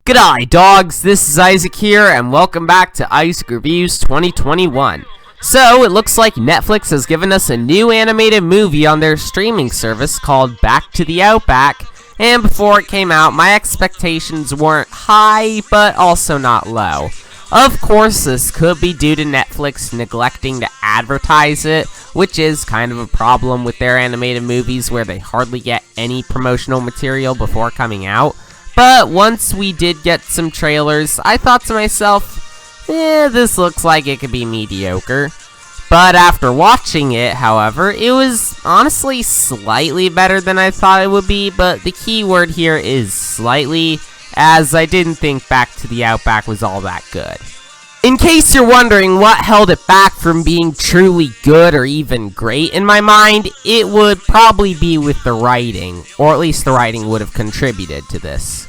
G'day dogs, this is Isaac here, and welcome back to Isaac Reviews 2021. So, it looks like Netflix has given us a new animated movie on their streaming service called Back to the Outback, and before it came out, my expectations weren't high, but also not low. Of course, this could be due to Netflix neglecting to advertise it, which is kind of a problem with their animated movies where they hardly get any promotional material before coming out. But once we did get some trailers, I thought to myself, this looks like it could be mediocre. But after watching it, however, it was honestly slightly better than I thought it would be, but the key word here is slightly, as I didn't think Back to the Outback was all that good. In case you're wondering what held it back from being truly good or even great in my mind, it would probably be with the writing, or at least the writing would have contributed to this.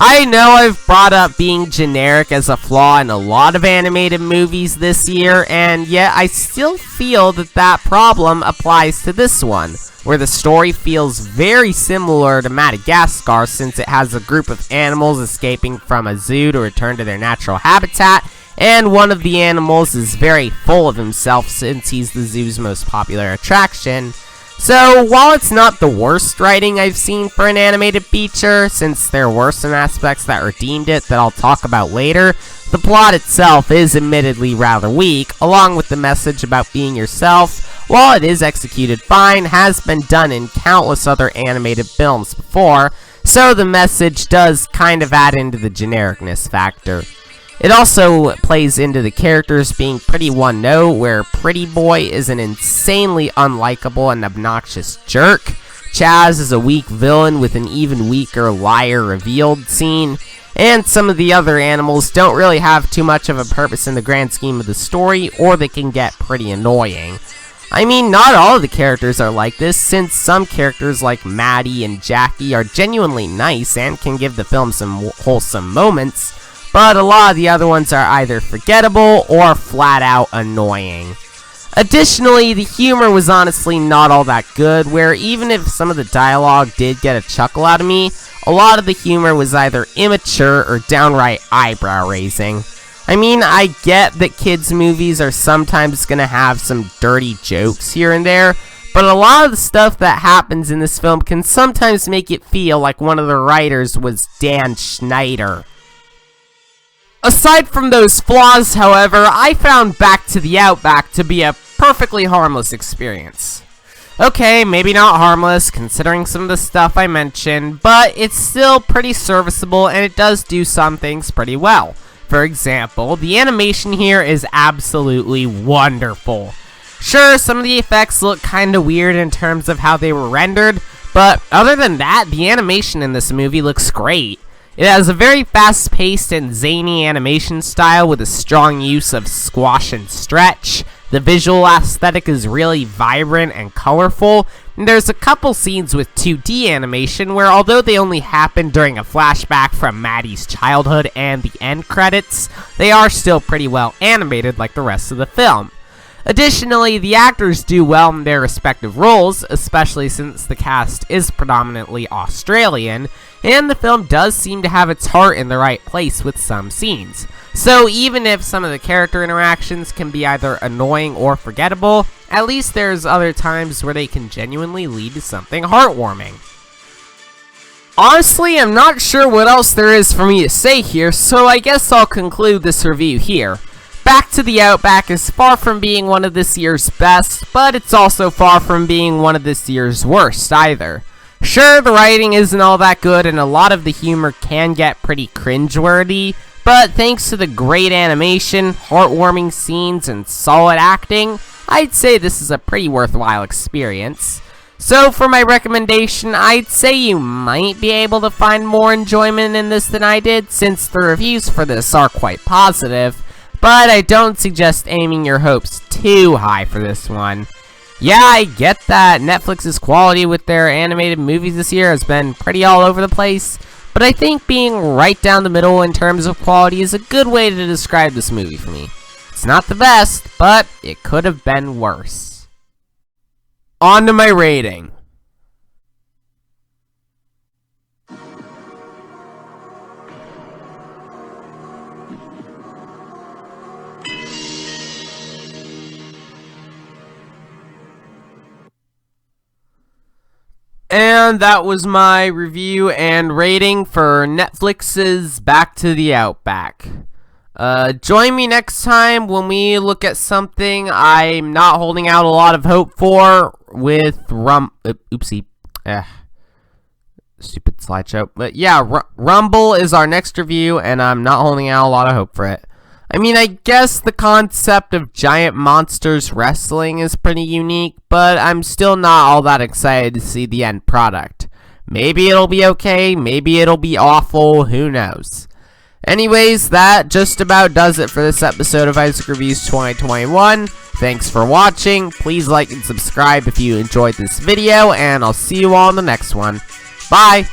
I know I've brought up being generic as a flaw in a lot of animated movies this year, and yet I still feel that that problem applies to this one, where the story feels very similar to Madagascar since it has a group of animals escaping from a zoo to return to their natural habitat, and one of the animals is very full of himself since he's the zoo's most popular attraction. So, while it's not the worst writing I've seen for an animated feature, since there were some aspects that redeemed it that I'll talk about later, the plot itself is admittedly rather weak, along with the message about being yourself. While it is executed fine, has been done in countless other animated films before, so the message does kind of add into the genericness factor. It also plays into the characters being pretty one-note, where Pretty Boy is an insanely unlikable and obnoxious jerk. Chaz is a weak villain with an even weaker liar revealed scene. And some of the other animals don't really have too much of a purpose in the grand scheme of the story, or they can get pretty annoying. I mean, not all of the characters are like this, since some characters like Maddie and Jackie are genuinely nice and can give the film some wholesome moments. But a lot of the other ones are either forgettable or flat out annoying. Additionally, the humor was honestly not all that good, where even if some of the dialogue did get a chuckle out of me, a lot of the humor was either immature or downright eyebrow raising. I mean, I get that kids' movies are sometimes gonna have some dirty jokes here and there, but a lot of the stuff that happens in this film can sometimes make it feel like one of the writers was Dan Schneider. Aside from those flaws, however, I found Back to the Outback to be a perfectly harmless experience. Okay, maybe not harmless, considering some of the stuff I mentioned, but it's still pretty serviceable and it does do some things pretty well. For example, the animation here is absolutely wonderful. Sure, some of the effects look kinda weird in terms of how they were rendered, but other than that, the animation in this movie looks great. It has a very fast-paced and zany animation style with a strong use of squash and stretch. The visual aesthetic is really vibrant and colorful, and there's a couple scenes with 2D animation where, although they only happen during a flashback from Maddie's childhood and the end credits, they are still pretty well animated like the rest of the film. Additionally, the actors do well in their respective roles, especially since the cast is predominantly Australian, and the film does seem to have its heart in the right place with some scenes. So even if some of the character interactions can be either annoying or forgettable, at least there's other times where they can genuinely lead to something heartwarming. Honestly, I'm not sure what else there is for me to say here, so I guess I'll conclude this review here. Back to the Outback is far from being one of this year's best, but it's also far from being one of this year's worst either. Sure, the writing isn't all that good and a lot of the humor can get pretty cringeworthy, but thanks to the great animation, heartwarming scenes, and solid acting, I'd say this is a pretty worthwhile experience. So for my recommendation, I'd say you might be able to find more enjoyment in this than I did, since the reviews for this are quite positive. But I don't suggest aiming your hopes too high for this one. Yeah, I get that Netflix's quality with their animated movies this year has been pretty all over the place, but I think being right down the middle in terms of quality is a good way to describe this movie for me. It's not the best, but it could have been worse. On to my rating. everyone, that was my review and rating for Netflix's Back to the Outback. Join me next time when we look at something I'm not holding out a lot of hope for with stupid slideshow. But yeah, Rumble is our next review, and I'm not holding out a lot of hope for it. I mean, I guess the concept of giant monsters wrestling is pretty unique, but I'm still not all that excited to see the end product. Maybe it'll be okay, maybe it'll be awful, who knows. Anyways, that just about does it for this episode of Isaac Reviews 2021. Thanks for watching. Please like and subscribe if you enjoyed this video, and I'll see you all in the next one. Bye!